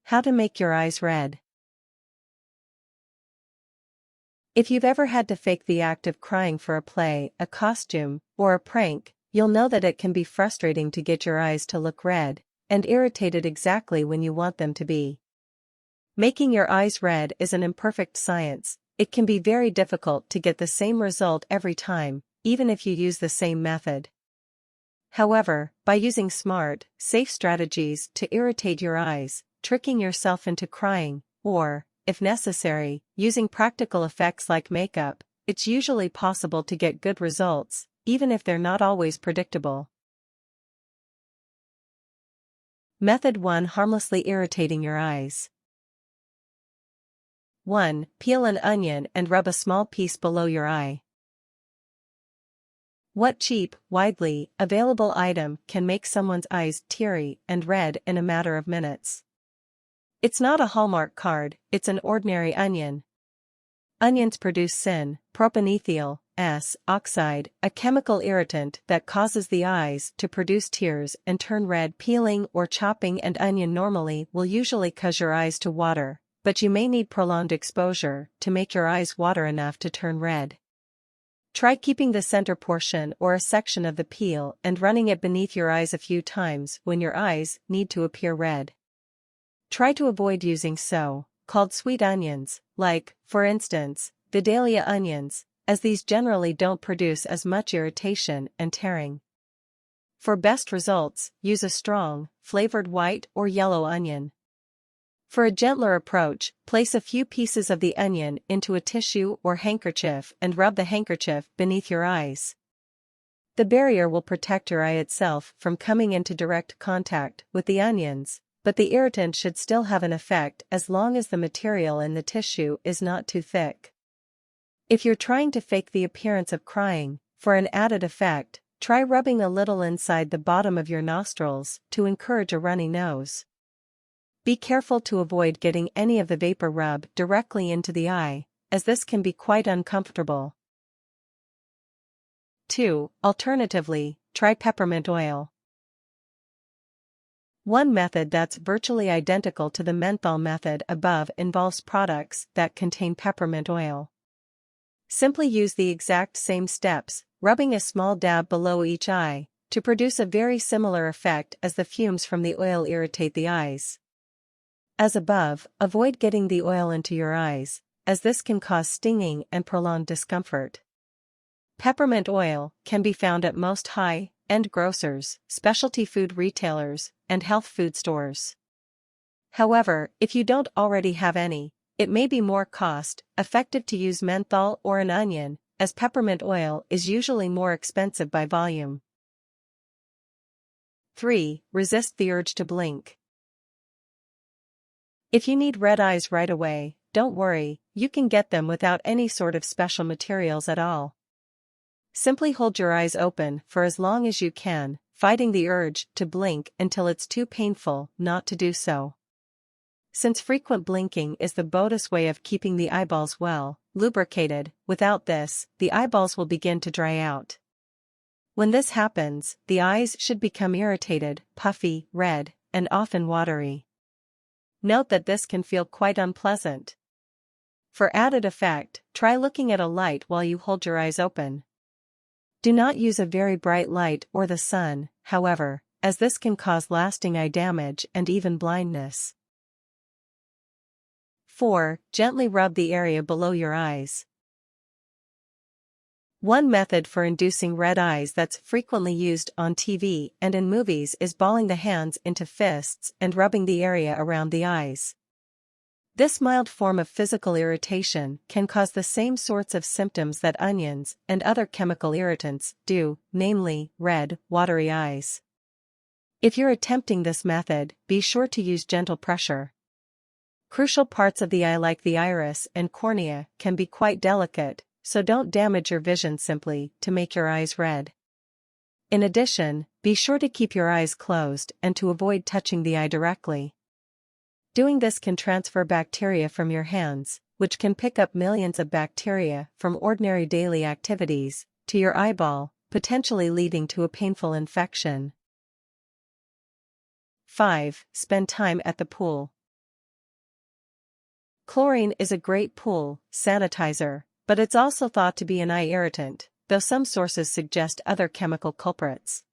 How to make your eyes red. If you've ever had to fake the act of crying for a play, a costume, or a prank, you'll know that it can be frustrating to get your eyes to look red and irritated exactly when you want them to be. Making your eyes red is an imperfect science. It can be very difficult to get the same result every time, even if you use the same method. However, by using smart, safe strategies to irritate your eyes, tricking yourself into crying, or, if necessary, using practical effects like makeup, it's usually possible to get good results, even if they're not always predictable. Method 1: Harmlessly irritating your eyes. 1. Peel an onion and rub a small piece below your eye. What cheap, widely available item can make someone's eyes teary and red in a matter of minutes? It's not a Hallmark card, it's an ordinary onion. Onions produce propanethyl S oxide, a chemical irritant that causes the eyes to produce tears and turn red. Peeling or chopping an onion normally will usually cause your eyes to water, but you may need prolonged exposure to make your eyes water enough to turn red. Try keeping the center portion or a section of the peel and running it beneath your eyes a few times when your eyes need to appear red. Try to avoid using so-called sweet onions, like, for instance, Vidalia onions, as these generally don't produce as much irritation and tearing. For best results, use a strong, flavored white or yellow onion. For a gentler approach, place a few pieces of the onion into a tissue or handkerchief and rub the handkerchief beneath your eyes. The barrier will protect your eye itself from coming into direct contact with the onions, but the irritant should still have an effect as long as the material in the tissue is not too thick. If you're trying to fake the appearance of crying, for an added effect, try rubbing a little inside the bottom of your nostrils to encourage a runny nose. Be careful to avoid getting any of the vapor rub directly into the eye, as this can be quite uncomfortable. 2. Alternatively, try peppermint oil. One method that's virtually identical to the menthol method above involves products that contain peppermint oil. Simply use the exact same steps, rubbing a small dab below each eye, to produce a very similar effect as the fumes from the oil irritate the eyes. As above, avoid getting the oil into your eyes, as this can cause stinging and prolonged discomfort. Peppermint oil can be found at most high-end grocers, specialty food retailers, and health food stores. However, if you don't already have any, it may be more cost-effective to use menthol or an onion, as peppermint oil is usually more expensive by volume. 3. Resist the urge to blink. If you need red eyes right away, don't worry, you can get them without any sort of special materials at all. Simply hold your eyes open for as long as you can, fighting the urge to blink until it's too painful not to do so. Since frequent blinking is the boldest way of keeping the eyeballs well lubricated, without this, the eyeballs will begin to dry out. When this happens, the eyes should become irritated, puffy, red, and often watery. Note that this can feel quite unpleasant. For added effect, try looking at a light while you hold your eyes open. Do not use a very bright light or the sun, however, as this can cause lasting eye damage and even blindness. 4. Gently rub the area below your eyes. One method for inducing red eyes that's frequently used on TV and in movies is balling the hands into fists and rubbing the area around the eyes. This mild form of physical irritation can cause the same sorts of symptoms that onions and other chemical irritants do, namely, red, watery eyes. If you're attempting this method, be sure to use gentle pressure. Crucial parts of the eye like the iris and cornea can be quite delicate, so don't damage your vision simply to make your eyes red. In addition, be sure to keep your eyes closed and to avoid touching the eye directly. Doing this can transfer bacteria from your hands, which can pick up millions of bacteria from ordinary daily activities, to your eyeball, potentially leading to a painful infection. 5. Spend time at the pool. Chlorine is a great pool sanitizer, but it's also thought to be an eye irritant, though some sources suggest other chemical culprits.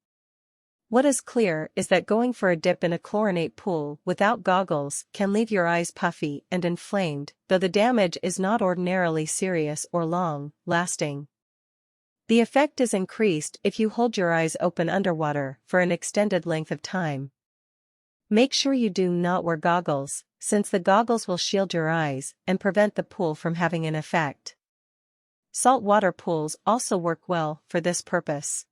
What is clear is that going for a dip in a chlorinate pool without goggles can leave your eyes puffy and inflamed, though the damage is not ordinarily serious or long-lasting. The effect is increased if you hold your eyes open underwater for an extended length of time. Make sure you do not wear goggles, since the goggles will shield your eyes and prevent the pool from having an effect. Saltwater pools also work well for this purpose.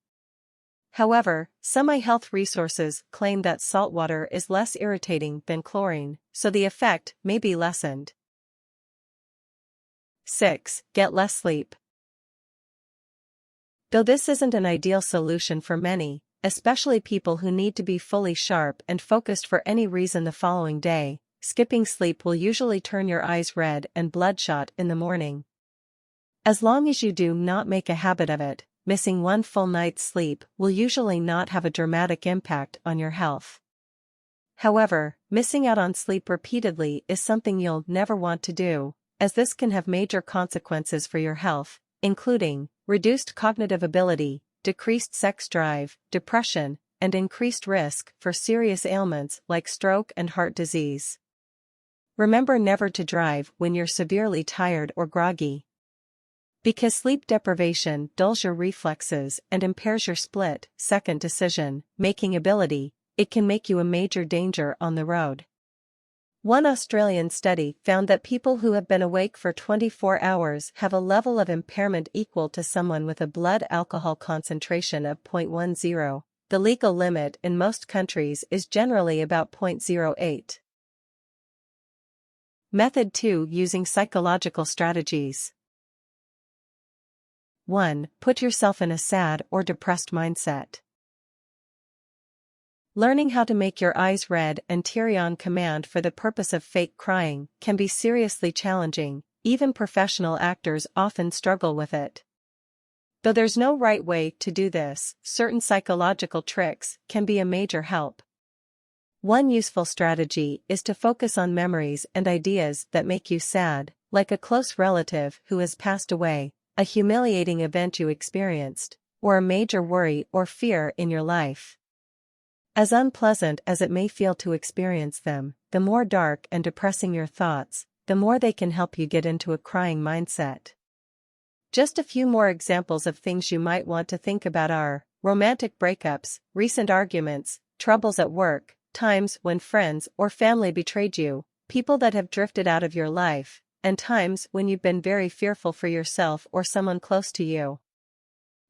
However, some eye health resources claim that saltwater is less irritating than chlorine, so the effect may be lessened. 6. Get less sleep. Though this isn't an ideal solution for many, especially people who need to be fully sharp and focused for any reason the following day, skipping sleep will usually turn your eyes red and bloodshot in the morning. As long as you do not make a habit of it, missing one full night's sleep will usually not have a dramatic impact on your health. However, missing out on sleep repeatedly is something you'll never want to do, as this can have major consequences for your health, including reduced cognitive ability, decreased sex drive, depression, and increased risk for serious ailments like stroke and heart disease. Remember never to drive when you're severely tired or groggy. Because sleep deprivation dulls your reflexes and impairs your split-second decision-making ability, it can make you a major danger on the road. One Australian study found that people who have been awake for 24 hours have a level of impairment equal to someone with a blood alcohol concentration of 0.10. The legal limit in most countries is generally about 0.08. Method 2. Using psychological strategies. 1. Put yourself in a sad or depressed mindset. Learning how to make your eyes red and teary on command for the purpose of fake crying can be seriously challenging. Even professional actors often struggle with it. Though there's no right way to do this, certain psychological tricks can be a major help. One useful strategy is to focus on memories and ideas that make you sad, like a close relative who has passed away, a humiliating event you experienced, or a major worry or fear in your life. As unpleasant as it may feel to experience them, the more dark and depressing your thoughts, the more they can help you get into a crying mindset. Just a few more examples of things you might want to think about are romantic breakups, recent arguments, troubles at work, times when friends or family betrayed you, people that have drifted out of your life, and times when you've been very fearful for yourself or someone close to you.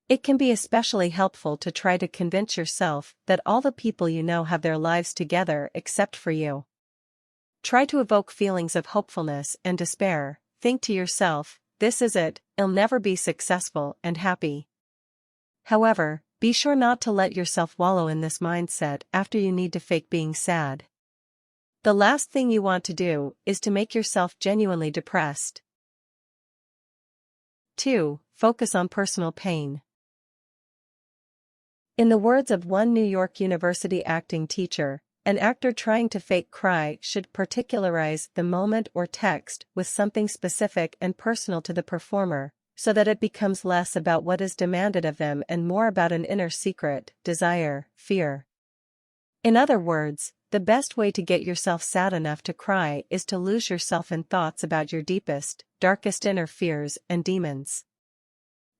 It can be especially helpful to try to convince yourself that all the people you know have their lives together except for you. Try to evoke feelings of hopefulness and despair. Think to yourself, this is it, I'll never be successful and happy. However, be sure not to let yourself wallow in this mindset after you need to fake being sad. The last thing you want to do is to make yourself genuinely depressed. 2. Focus on personal pain. In the words of one New York University acting teacher, an actor trying to fake cry should particularize the moment or text with something specific and personal to the performer, so that it becomes less about what is demanded of them and more about an inner secret, desire, fear. In other words, the best way to get yourself sad enough to cry is to lose yourself in thoughts about your deepest, darkest inner fears and demons.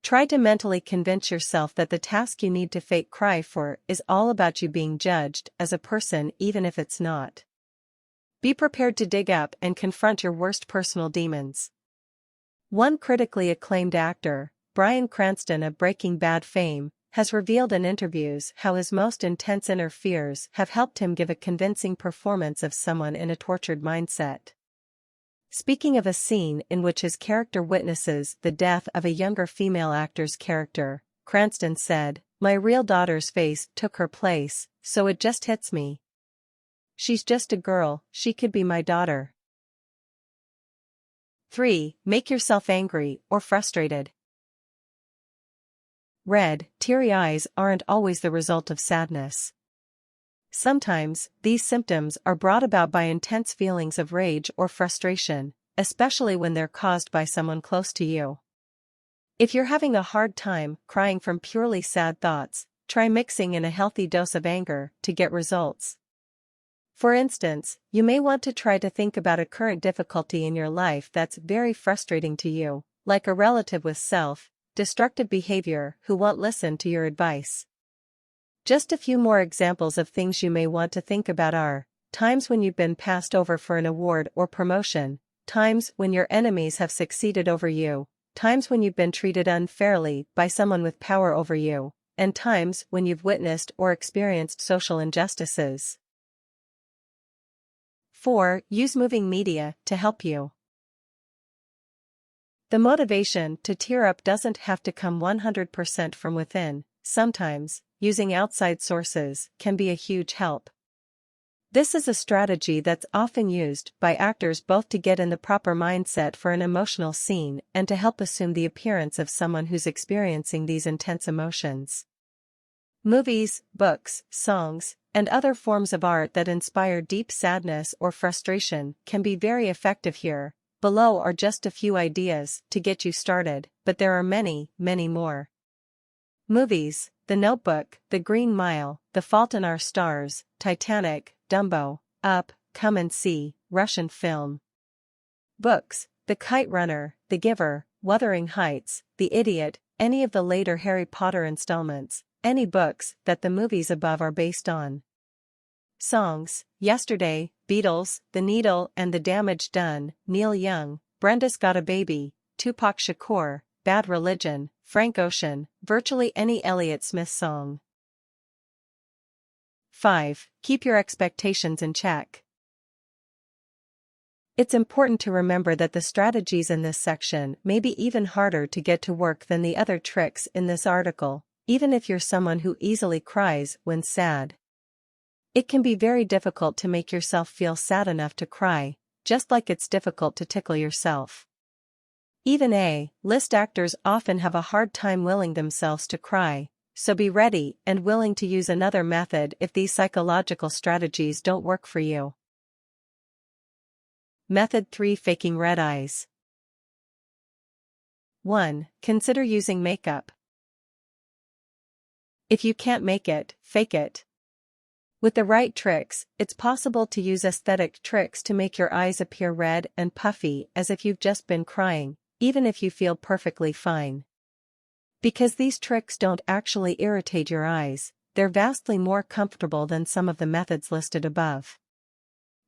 Try to mentally convince yourself that the task you need to fake cry for is all about you being judged as a person even if it's not. Be prepared to dig up and confront your worst personal demons. One critically acclaimed actor, Bryan Cranston of Breaking Bad fame, has revealed in interviews how his most intense inner fears have helped him give a convincing performance of someone in a tortured mindset. Speaking of a scene in which his character witnesses the death of a younger female actor's character, Cranston said, "My real daughter's face took her place, so it just hits me. She's just a girl, she could be my daughter." 3. Make yourself angry or frustrated. Red, teary eyes aren't always the result of sadness. Sometimes, these symptoms are brought about by intense feelings of rage or frustration, especially when they're caused by someone close to you. If you're having a hard time crying from purely sad thoughts, try mixing in a healthy dose of anger to get results. For instance, you may want to try to think about a current difficulty in your life that's very frustrating to you, like a relative with self-destructive behavior who won't listen to your advice. Just a few more examples of things you may want to think about are times when you've been passed over for an award or promotion, times when your enemies have succeeded over you, times when you've been treated unfairly by someone with power over you, and times when you've witnessed or experienced social injustices. 4. Use moving media to help you. The motivation to tear up doesn't have to come 100% from within. Sometimes, using outside sources can be a huge help. This is a strategy that's often used by actors both to get in the proper mindset for an emotional scene and to help assume the appearance of someone who's experiencing these intense emotions. Movies, books, songs, and other forms of art that inspire deep sadness or frustration can be very effective here. Below are just a few ideas to get you started, but there are many, many more. Movies: The Notebook, The Green Mile, The Fault in Our Stars, Titanic, Dumbo, Up, Come and See, Russian film. Books: The Kite Runner, The Giver, Wuthering Heights, The Idiot, any of the later Harry Potter installments, any books that the movies above are based on. Songs: Yesterday, Beatles, The Needle and the Damage Done, Neil Young, Brenda's Got a Baby, Tupac Shakur, Bad Religion, Frank Ocean, virtually any Elliott Smith song. 5. Keep your expectations in check. It's important to remember that the strategies in this section may be even harder to get to work than the other tricks in this article, even if you're someone who easily cries when sad. It can be very difficult to make yourself feel sad enough to cry, just like it's difficult to tickle yourself. Even A-list actors often have a hard time willing themselves to cry, so be ready and willing to use another method if these psychological strategies don't work for you. Method 3: Faking red eyes. 1. Consider using makeup. If you can't make it, fake it. With the right tricks, it's possible to use aesthetic tricks to make your eyes appear red and puffy as if you've just been crying, even if you feel perfectly fine. Because these tricks don't actually irritate your eyes, they're vastly more comfortable than some of the methods listed above.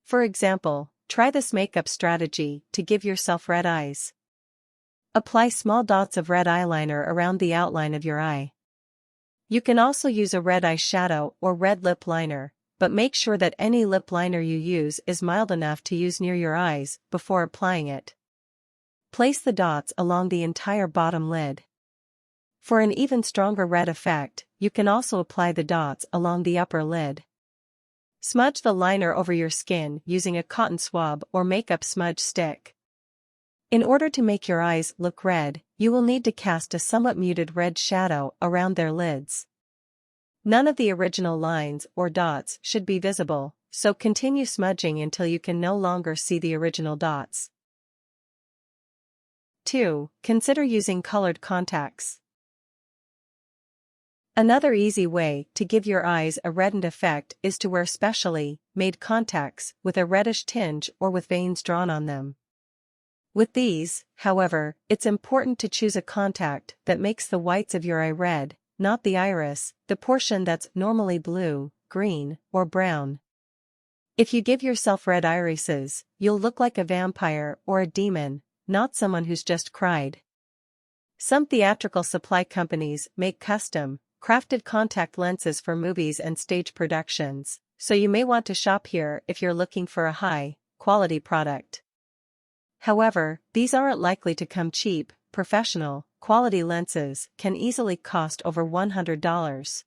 For example, try this makeup strategy to give yourself red eyes. Apply small dots of red eyeliner around the outline of your eye. You can also use a red eyeshadow or red lip liner, but make sure that any lip liner you use is mild enough to use near your eyes before applying it. Place the dots along the entire bottom lid. For an even stronger red effect, you can also apply the dots along the upper lid. Smudge the liner over your skin using a cotton swab or makeup smudge stick. In order to make your eyes look red, you will need to cast a somewhat muted red shadow around their lids. None of the original lines or dots should be visible, so continue smudging until you can no longer see the original dots. 2. Consider using colored contacts. Another easy way to give your eyes a reddened effect is to wear specially made contacts with a reddish tinge or with veins drawn on them. With these, however, it's important to choose a contact that makes the whites of your eye red, not the iris, the portion that's normally blue, green, or brown. If you give yourself red irises, you'll look like a vampire or a demon, not someone who's just cried. Some theatrical supply companies make custom, crafted contact lenses for movies and stage productions, so you may want to shop here if you're looking for a high-quality product. However, these aren't likely to come cheap. Professional, quality lenses can easily cost over $100.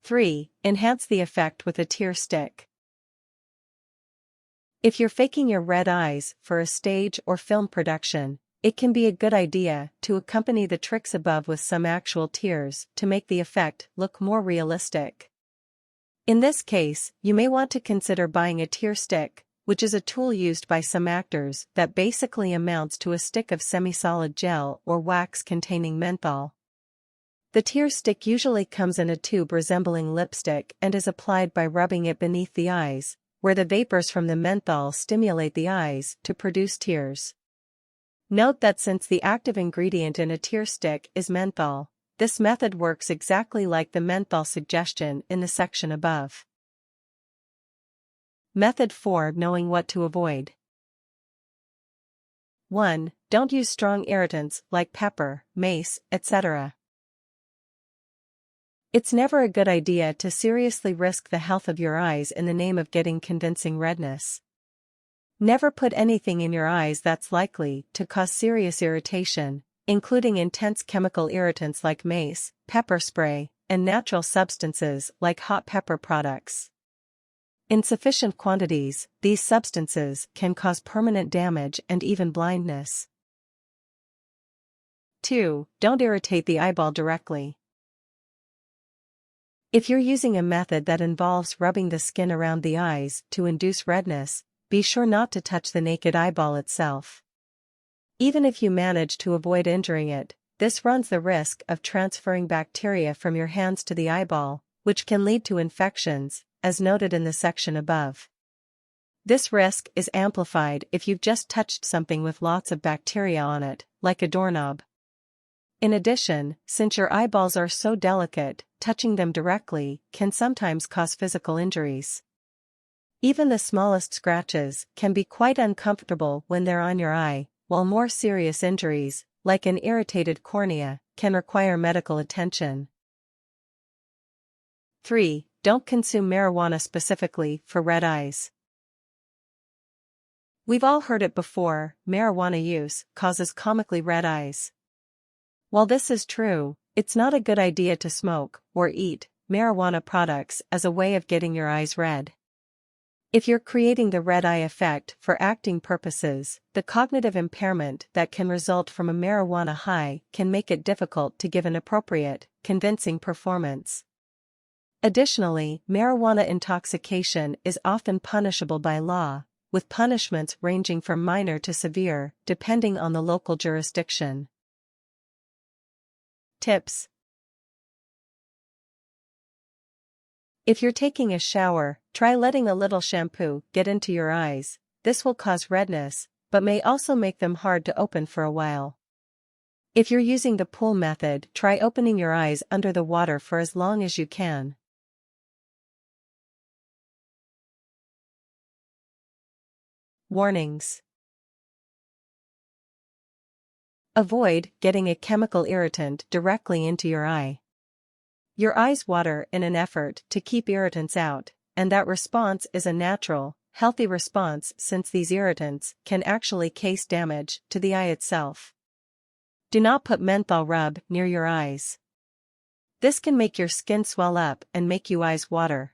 3. Enhance the effect with a tear stick. If you're faking your red eyes for a stage or film production, it can be a good idea to accompany the tricks above with some actual tears to make the effect look more realistic. In this case, you may want to consider buying a tear stick, which is a tool used by some actors that basically amounts to a stick of semi-solid gel or wax containing menthol. The tear stick usually comes in a tube resembling lipstick and is applied by rubbing it beneath the eyes, where the vapors from the menthol stimulate the eyes to produce tears. Note that since the active ingredient in a tear stick is menthol, this method works exactly like the menthol suggestion in the section above. Method 4. Knowing what to avoid. 1. Don't use strong irritants like pepper, mace, etc. It's never a good idea to seriously risk the health of your eyes in the name of getting convincing redness. Never put anything in your eyes that's likely to cause serious irritation, including intense chemical irritants like mace, pepper spray, and natural substances like hot pepper products. In sufficient quantities, these substances can cause permanent damage and even blindness. 2. Don't irritate the eyeball directly. If you're using a method that involves rubbing the skin around the eyes to induce redness, be sure not to touch the naked eyeball itself. Even if you manage to avoid injuring it, this runs the risk of transferring bacteria from your hands to the eyeball, which can lead to infections, as noted in the section above. This risk is amplified if you've just touched something with lots of bacteria on it, like a doorknob. In addition, since your eyeballs are so delicate, touching them directly can sometimes cause physical injuries. Even the smallest scratches can be quite uncomfortable when they're on your eye, while more serious injuries, like an irritated cornea, can require medical attention. 3. Don't consume marijuana specifically for red eyes. We've all heard it before, marijuana use causes comically red eyes. While this is true, it's not a good idea to smoke or eat marijuana products as a way of getting your eyes red. If you're creating the red eye effect for acting purposes, the cognitive impairment that can result from a marijuana high can make it difficult to give an appropriate, convincing performance. Additionally, marijuana intoxication is often punishable by law, with punishments ranging from minor to severe, depending on the local jurisdiction. Tips. If you're taking a shower, try letting a little shampoo get into your eyes. This will cause redness, but may also make them hard to open for a while. If you're using the pool method, try opening your eyes under the water for as long as you can. Warnings. Avoid getting a chemical irritant directly into your eye. Your eyes water in an effort to keep irritants out, and that response is a natural, healthy response since these irritants can actually cause damage to the eye itself. Do not put menthol rub near your eyes. This can make your skin swell up and make your eyes water.